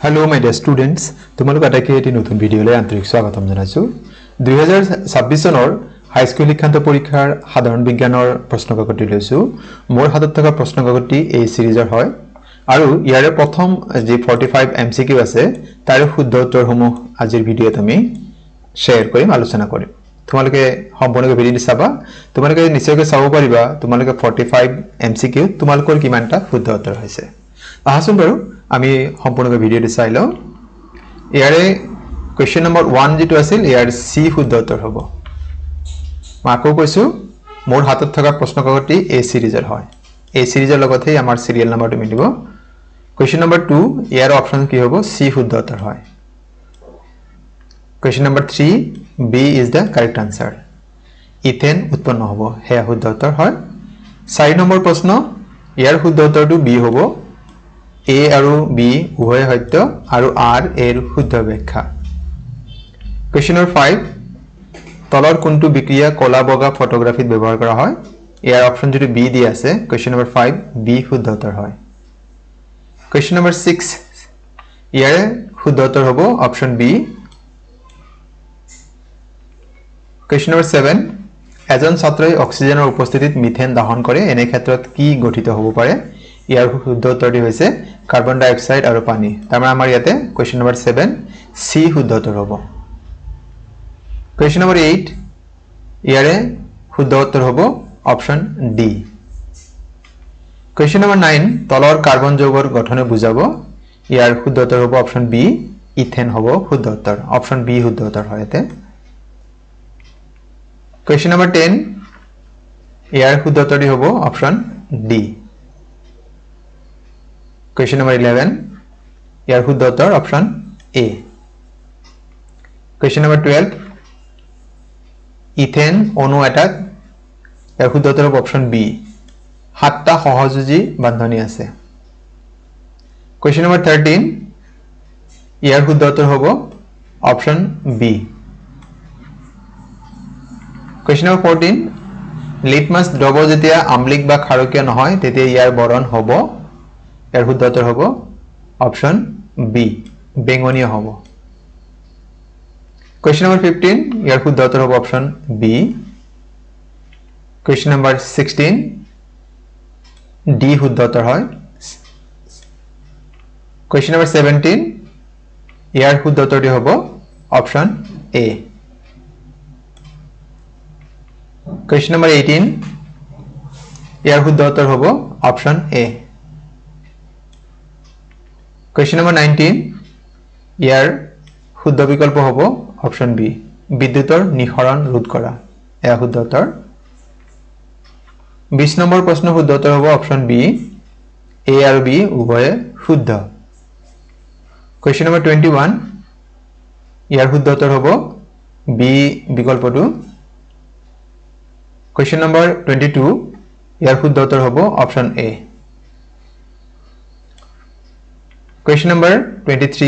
Hello my dear students, তোমালোক আটাইকে এটি নতুন ভিডিওলৈ আন্তৰিক স্বাগতম জনাইছো 2026 চনৰ হাই স্কুল শিক্ষান্ত পৰীক্ষাৰ সাধাৰণ বিজ্ঞানৰ প্ৰশ্নকাকতটি লৈছো মোৰ হাতত থকা প্ৰশ্নকাকতটি এই সিৰিজৰ হয় আৰু ইয়াৰে প্ৰথম যে 45 এমসিকিউ আছে তাৰ শুদ্ধ উত্তৰসমূহ আজিৰ ভিডিওত আমি শেয়াৰ কৰিম আলোচনা কৰিম তোমালোকে সম্পূৰ্ণকৈ ভিডিওটি চাবা তোমালোকে নিশ্চয়কৈ চাব পাৰিবা তোমালোকে 45 এমসিকিউ তোমালোকৰ কিমানটা শুদ্ধ উত্তৰ হৈছে আহাচোন বাৰু আমি সম্পূৰ্ণকৈ ভিডিওটি চাই লওঁ ইয়াৰে কোৱেশ্চন নম্বৰ 1 যেটো আছিল ইয়াৰ সি শুদ্ধ উত্তৰ হ'ব মাকো কৈছো মোৰ হাতত থকা প্ৰশ্নকাকতটি এই সিৰিজৰ হয় এই সিৰিজৰ লগতে আমাৰ সিৰিয়েল নম্বৰটো মিলিব কোৱেশ্চন নম্বৰ 2 ইয়াৰ অপচন কি হ'ব সি শুদ্ধ উত্তৰ হয় question number 3 B is the correct answer ethane উৎপন্ন হ'ব হে শুদ্ধ উত্তৰ হয় 4 নম্বৰ প্ৰশ্ন ইয়াৰ শুদ্ধ উত্তৰটো বি হ'ব A আৰু B উভয় সত্য আৰু R এৰ শুদ্ধ ব্যাখ্যা কোৱেশ্চন নম্বৰ 5 তলৰ কোনটো বিক্ৰিয়া কলা বগা ফটোগ্ৰাফিত ব্যৱহাৰ কৰা হয় ইয়াৰ অপচন যেটো B দি আছে কোৱেশ্চন নম্বৰ 5 B শুদ্ধ উত্তৰ হয় কোৱেশ্চন নম্বৰ 6 ইয়াৰ শুদ্ধ উত্তৰ হ'ব অপচন B কোৱেশ্চন নম্বৰ 7 এজন ছাত্ৰই অক্সিজেনৰ উপস্থিতিত মিথেন দহন কৰে এনে ক্ষেত্ৰত কি গঠিত হ'ব পাৰে ইয়াৰ শুদ্ধ উত্তৰটি হৈছে কাৰ্বন ডাই অক্সাইড আৰু পানী তাৰমানে আমাৰ ইয়াতে কোৱেশ্চন নম্বৰ 7 সি শুদ্ধ উত্তৰ হ'ব কোৱেশ্চন নম্বৰ 8 ইয়াৰে শুদ্ধ উত্তৰ হ'ব অপচন ডি কোৱেশ্চন নম্বৰ 9 তলৰ কাৰ্বন যৌগৰ গঠনে বুজাব ইয়াৰ শুদ্ধ উত্তৰ হ'ব অপচন বি ইথেন হ'ব শুদ্ধ উত্তৰ অপচন বি শুদ্ধ উত্তৰ হয় এতে কোৱেশ্চন নম্বৰ 10 ইয়াৰ শুদ্ধ উত্তৰটি হ'ব অপচন ডি Question number 11 ইয়াৰ শুদ্ধ উত্তৰ অপচন A Question number 12 ইথেন অণু এটাত ইয়াৰ শুদ্ধ উত্তৰ হ'ব অপচন B সাতটা সহযোজী বান্ধনী আছে Question number 13 ইয়াৰ শুদ্ধ উত্তৰ হ'ব অপচন B Question number 14 লিটমাছ দ্ৰৱ যেতিয়া আম্লিক বা ক্ষাৰকীয় নহয় তেতিয়া ইয়াৰ বৰণ হ'ব ইয়াৰ শুদ্ধ উত্তৰ হ'ব অপচন বি বেঙুনীয়া হ'ব কোৱেশ্চন নম্বৰ 15 ইয়াৰ শুদ্ধ উত্তৰ হ'ব option B question number 16 D শুদ্ধ উত্তৰ হয় কোৱেশ্চন নম্বৰ 17 ইয়াৰ শুদ্ধ উত্তৰটি হ'ব অপচন এ কোৱেশ্চন নম্বৰ 18 ইয়াৰ শুদ্ধ উত্তৰ হ'ব অপচন এ Question number 19 ইয়াৰ শুদ্ধ বিকল্প হ'ব অপচন বি বিদ্যুতৰ নিঃসৰণ ৰোধ কৰা এয়া শুদ্ধ উত্তৰ 20 নম্বৰ প্ৰশ্ন শুদ্ধ উত্তৰ হ'ব অপচন বি এ আৰু বি উভয়ে শুদ্ধ Question number 21 ইয়াৰ শুদ্ধ উত্তৰ হ'ব বি বিকল্পটো Question number 22 ইয়াৰ শুদ্ধ উত্তৰ হ'ব অপচন এ Question number 23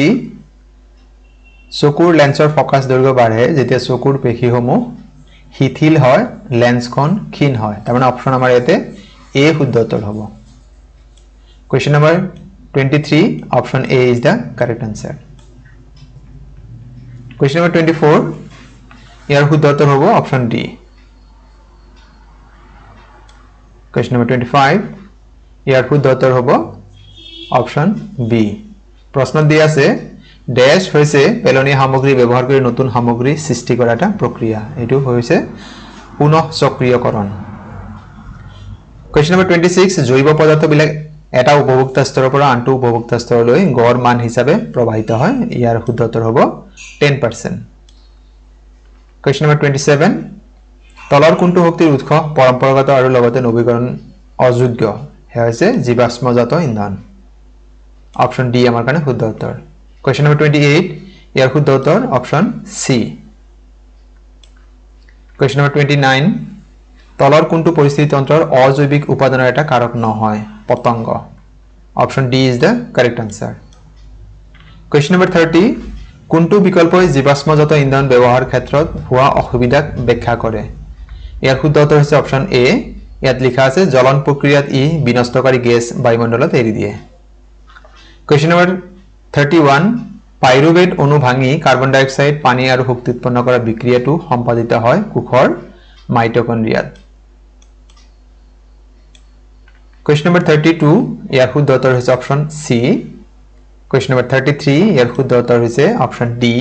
চকুৰ লেন্সৰ ফোকাস দৈৰ্ঘ্য বাঢ়ে যেতিয়া চকুৰ পেশীসমূহ শিথিল হয় লেন্সখন ক্ষীণ হয় তাৰমানে অপচন আমাৰ ইয়াতে এ শুদ্ধ উত্তৰ হ'ব Question number 23 option A is the correct answer Question number 24 ইয়াৰ শুদ্ধ উত্তৰ হ'ব অপচন ডি Question number 25 ইয়াৰ শুদ্ধ উত্তৰ হ'ব অপচন বি প্ৰশ্ন দিয়া আছে ড্যাশ হৈছে পেলনীয়া সামগ্ৰী ব্যৱহাৰ কৰি নতুন সামগ্ৰী সৃষ্টি কৰা এটা প্ৰক্ৰিয়া এটো হৈছে পুনঃ চক্ৰীয়কৰণ Question number 26 জৈৱ পদাৰ্থবিলাক এটা উপভোক্তা স্তৰৰ পৰা আনটো উপভোক্তা স্তৰলৈ গড় মান হিচাপে প্ৰবাহিত হয় ইয়াৰ শুদ্ধ উত্তৰ হ'ব 10% Question number 27 তলৰ কোনটো শক্তিৰ উৎস পৰম্পৰাগত আৰু লগতে নৱীকৰণ অযোগ্য হে হৈছে জীৱাশ্মজাত ইন্ধন অপচন ডি আমাৰ কাৰণে শুদ্ধ উত্তৰ Question number 28 ইয়াৰ শুদ্ধ উত্তৰ অপচন সি Question number 29 তলৰ কোনটো পৰিস্থিতি তন্ত্ৰৰ অজৈবিক উপাদানৰ এটা কাৰক নহয় পতংগ option D is the correct answer Question number 30 কোনটো বিকল্পই জীৱাশ্মজাত ইন্ধন ব্যৱহাৰ ক্ষেত্ৰত হোৱা অসুবিধাক ব্যাখ্যা কৰে ইয়াৰ শুদ্ধ উত্তৰ হৈছে অপচন এ ইয়াত লিখা আছে জ্বলন প্ৰক্ৰিয়াত ই বিনষ্টকাৰী গেছ বায়ুমণ্ডলত এৰি দিয়ে Question number 31 পাইৰুভেট অণু ভাঙি কাৰ্বন ডাই অক্সাইড পানী আৰু শক্তি উৎপন্ন কৰা বিক্ৰিয়াটো সম্পাদিত হয় কোষৰ মাইটোকন্ড্ৰিয়াত Question number 32 ইয়াৰ শুদ্ধ উত্তৰ হৈছে অপচন সি Question number 33 ইয়াৰ শুদ্ধ উত্তৰ হৈছে অপচন ডি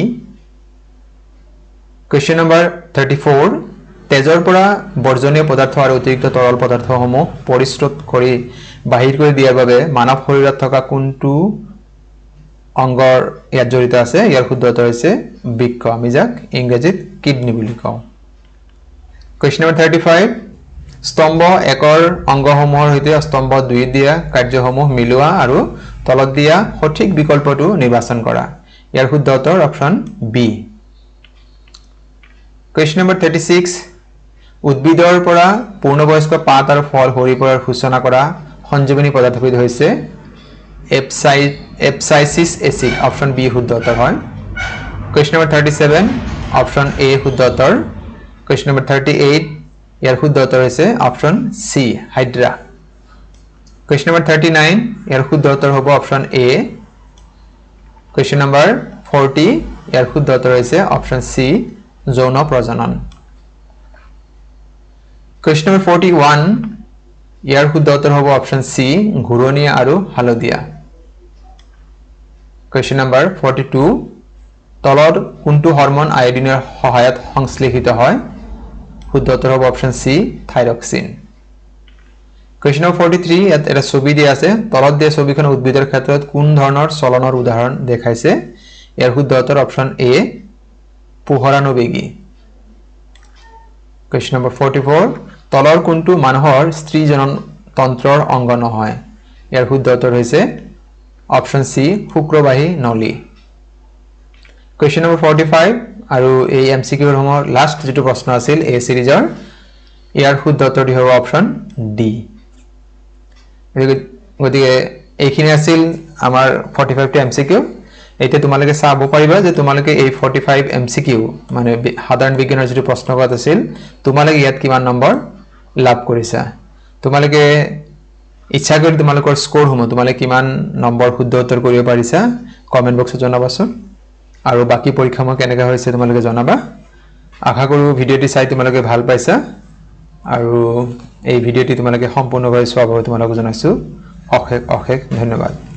Question number 34 তেজৰ পৰা বৰ্জনীয় পদাৰ্থ আৰু অতিৰিক্ত তৰল পদাৰ্থসমূহ পৰিস্ৰোত কৰি বাহিৰ কৰি দিয়াৰ বাবে মানৱ শৰীৰত থকা কোনটো অংগৰ ইয়াত জড়িত আছে ইয়াৰ শুদ্ধ উত্তৰ হৈছে বৃক্ক আমি যাক ইংৰাজীত কিডনি বুলি কওঁ Question number 35 স্তম্ভ একৰ অংগসমূহৰ সৈতে স্তম্ভ 2 দিয়া কাৰ্যসমূহ মিলোৱা আৰু তলত দিয়া সঠিক বিকল্পটো নিৰ্বাচন কৰা ইয়াৰ শুদ্ধ উত্তৰ অপচন বি Question number 36 উদ্ভিদৰ পৰা পূৰ্ণবয়স্ক পাত আৰু ফল হৰি পৰাৰ সূচনা কৰা সংযোজনী পদাৰ্থবিধ হৈছে এপসাইচিছ এচিড অপচন বি শুদ্ধ উত্তৰ হয় Question number 37 অপচন এ শুদ্ধ উত্তৰ Question number 38 ইয়াৰ শুদ্ধ উত্তৰ হৈছে option C hydra Question number 39 ইয়াৰ শুদ্ধ উত্তৰ হ'ব অপচন এ Question number 40 ইয়াৰ শুদ্ধ উত্তৰ হৈছে অপচন সি যৌন প্ৰজনন Question number 41 ইয়াৰ শুদ্ধ উত্তৰ হ'ব অপচন সি ঘূৰণীয়া আৰু হালধীয়া Question number 42 তলৰ কোনটো হৰমন আয়োডিনৰ সহায়ত সংশ্লেষিত হয় শুদ্ধ উত্তৰ হ'ব option C thyroxine Question number 43 ইয়াত এটা ছবি দিয়া আছে তলত দিয়া ছবিখন উদ্ভিদৰ ক্ষেত্ৰত কোন ধৰণৰ চলনৰ উদাহৰণ দেখাইছে ইয়াৰ শুদ্ধ উত্তৰ অপচন এ পোহৰানুবেগী Question number 44 তলৰ কোনটো মানুহৰ স্ত্ৰী জনন তন্ত্ৰৰ অংগ নহয় ইয়াৰ শুদ্ধ উত্তৰ হৈছে অপচন সি শুক্ৰবাহী নলী Question number 45 আৰু এই এমসিকিউৰ সমূহ লাষ্ট যেটো প্ৰশ্ন আছিল এই সিৰিজৰ ইয়াৰ শুদ্ধ উত্তৰটি হ'ব অপচন ডি গতিকে এইখিনি আছিল আমাৰ 45 টা এমসিকিউ এতিয়া তোমালোকে চাব পাৰিবা যে তোমালোকে এই 45 এমসিকিউ মানে সাধাৰণ বিজ্ঞানৰ যেটো প্ৰশ্নকাকত আছিল তোমালোকে ইয়াত কিমান নম্বৰ লাভ কৰিছা তোমালোকে ইচ্ছা কৰি তোমালোকৰ স্কোৰ সমূহ তোমালোকে কিমান নম্বৰ শুদ্ধ উত্তৰ কৰিব পাৰিছা কমেন্ট বক্সত জনাবাচোন আৰু বাকি পৰীক্ষাসমূহ কেনেকৈ হৈছে তোমালোকে জনাবা আশা কৰো ভিডিওটি চাই তোমালোকে ভাল পাইছা আৰু এই ভিডিওটি তোমালোকে সম্পূৰ্ণভাৱে চোৱাৰ বাবে তোমালোকক জনাইছো অশেষ অশেষ ধন্যবাদ